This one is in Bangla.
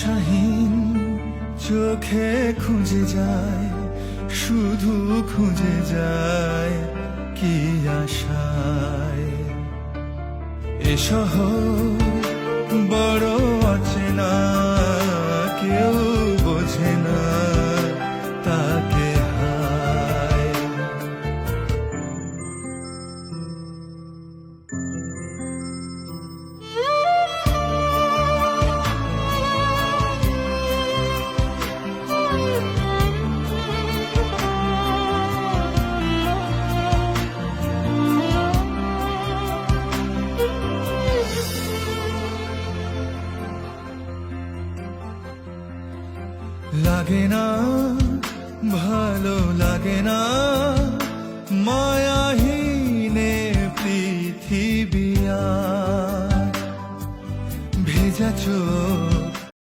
আশাহীন চোখে খুঁজে যায়, শুধু খুঁজে যায় কি আশায়। এ শহর বড় অচেনা, কেউ বোঝে না তাকে হায়। লাগে না, ভালো লাগে না, মায়াহীনে পৃথিবী আর। ভেজা চোখ